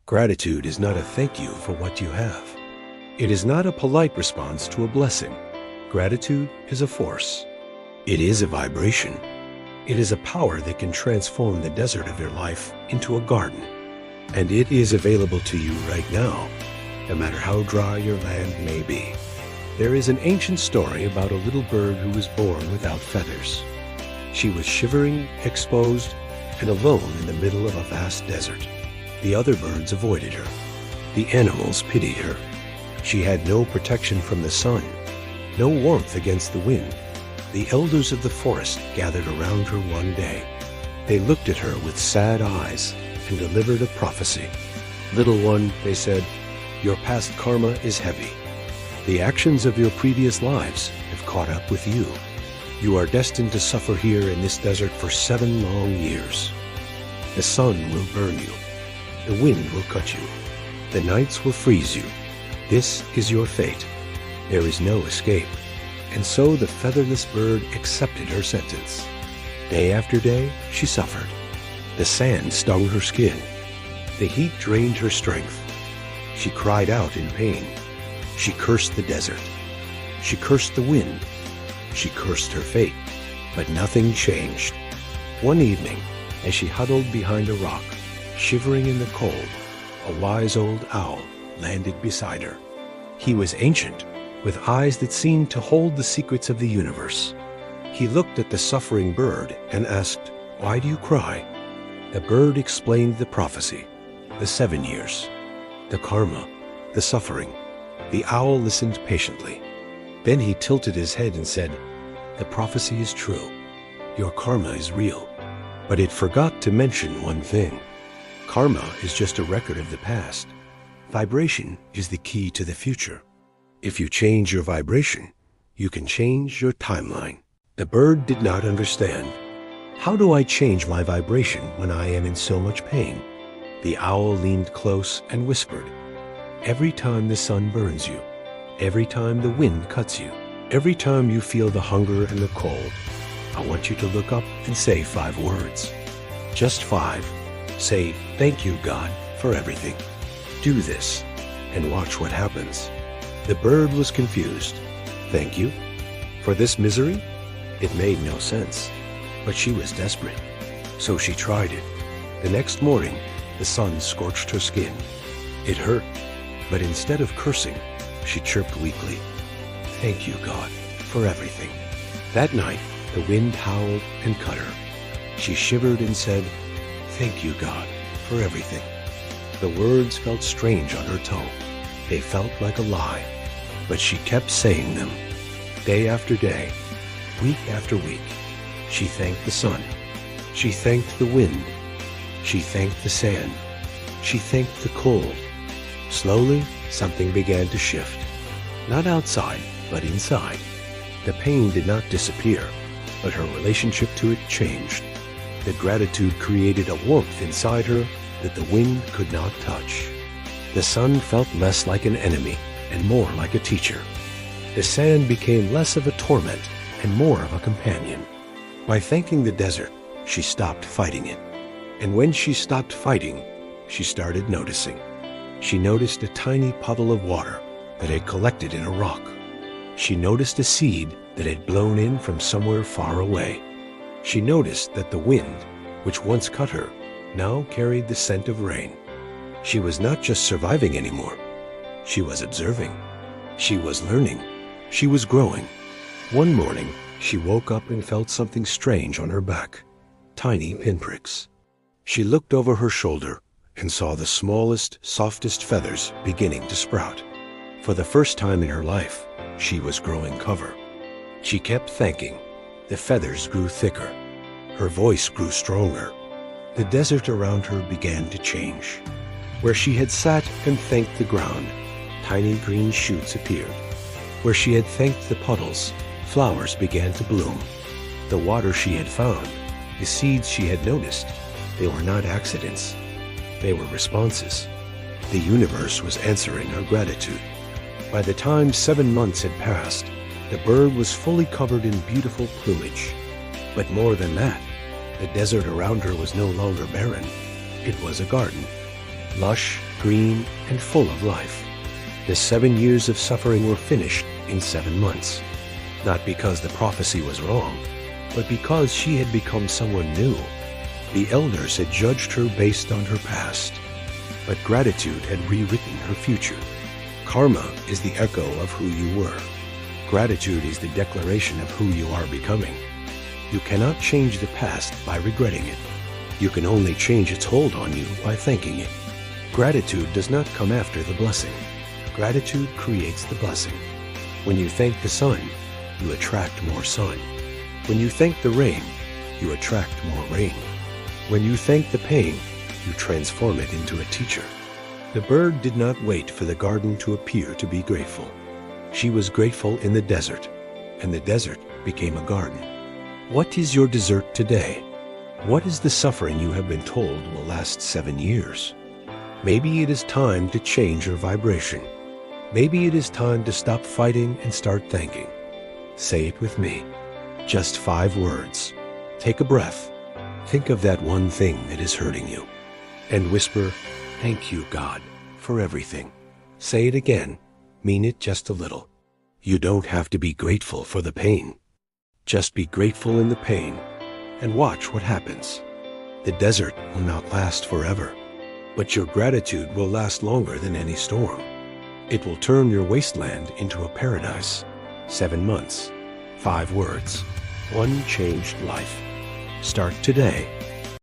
Gratitude is not a thank you for what you have. It is not a polite response to a blessing. Gratitude is a force. It is a vibration. It is a power that can transform the desert of your life into a garden. And it is available to you right now, no matter how dry your land may be. There is an ancient story about a little bird who was born without feathers. She was shivering, exposed, and alone in the middle of a vast desert. The other birds avoided her. The animals pitied her. She had no protection from the sun, no warmth against the wind. The elders of the forest gathered around her one day. They looked at her with sad eyes and delivered a prophecy. "Little one," they said, "your past karma is heavy. The actions of your previous lives have caught up with you. You are destined to suffer here in this desert for 7 long years. The sun will burn you. The wind will cut you. The nights will freeze you. This is your fate. There is no escape." And so the featherless bird accepted her sentence. Day after day, she suffered. The sand stung her skin. The heat drained her strength. She cried out in pain. She cursed the desert. She cursed the wind. She cursed her fate. But nothing changed. One evening, as she huddled behind a rock, shivering in the cold, a wise old owl landed beside her. He was ancient, with eyes that seemed to hold the secrets of the universe. He looked at the suffering bird and asked, "Why do you cry?" The bird explained the prophecy, the 7 years, the karma, the suffering. The owl listened patiently. Then he tilted his head and said, "The prophecy is true. Your karma is real." But it forgot to mention one thing. Karma is just a record of the past. Vibration is the key to the future. If you change your vibration, you can change your timeline. The bird did not understand. How do I change my vibration when I am in so much pain? The owl leaned close and whispered, "Every time the sun burns you, every time the wind cuts you, every time you feel the hunger and the cold, I want you to look up and say 5 words. Just 5. Say, 'Thank you, God, for everything.' Do this and watch what happens." The bird was confused. Thank you? For this misery? It made no sense. But she was desperate, so she tried it. The next morning, the sun scorched her skin. It hurt, but instead of cursing, she chirped weakly, "Thank you, God, for everything." That night, the wind howled and cut her. She shivered and said, "Thank you, God, for everything." The words felt strange on her tongue. They felt like a lie, but she kept saying them. Day after day, week after week, she thanked the sun. She thanked the wind. She thanked the sand. She thanked the cold. Slowly, something began to shift. Not outside, but inside. The pain did not disappear, but her relationship to it changed. The gratitude created a warmth inside her that the wind could not touch. The sun felt less like an enemy and more like a teacher. The sand became less of a torment and more of a companion. By thanking the desert, she stopped fighting it. And when she stopped fighting, she started noticing. She noticed a tiny puddle of water that had collected in a rock. She noticed a seed that had blown in from somewhere far away. She noticed that the wind, which once cut her, now carried the scent of rain. She was not just surviving anymore. She was observing. She was learning. She was growing. One morning, she woke up and felt something strange on her back. Tiny pinpricks. She looked over her shoulder and saw the smallest, softest feathers beginning to sprout. For the first time in her life, she was growing cover. She kept thanking. The feathers grew thicker. Her voice grew stronger. The desert around her began to change. Where she had sat and thanked the ground, tiny green shoots appeared. Where she had thanked the puddles, flowers began to bloom. The water she had found, the seeds she had noticed, they were not accidents. They were responses. The universe was answering her gratitude. By the time 7 months had passed, the bird was fully covered in beautiful plumage. But more than that, the desert around her was no longer barren. It was a garden. lush, green, and full of life. The 7 years of suffering were finished in 7 months, not because the prophecy was wrong, but because she had become someone new. The elders had judged her based on her past, but gratitude had rewritten her future. Karma is the echo of who you were. Gratitude is the declaration of who you are becoming. You cannot change the past by regretting it. You can only change its hold on you by thanking it. Gratitude does not come after the blessing. Gratitude creates the blessing. When you thank the sun, you attract more sun. When you thank the rain, you attract more rain. When you thank the pain, you transform it into a teacher. The bird did not wait for the garden to appear to be grateful. She was grateful in the desert, and the desert became a garden. What is your dessert today? What is the suffering you have been told will last 7 years? Maybe it is time to change your vibration. Maybe it is time to stop fighting and start thanking. Say it with me. Just 5 words. Take a breath. Think of that one thing that is hurting you, and whisper, "Thank you, God, for everything." Say it again. Mean it just a little. You don't have to be grateful for the pain. Just be grateful in the pain and watch what happens. The desert will not last forever, but your gratitude will last longer than any storm. It will turn your wasteland into a paradise. 7 months, 5 words, one changed life. Start today.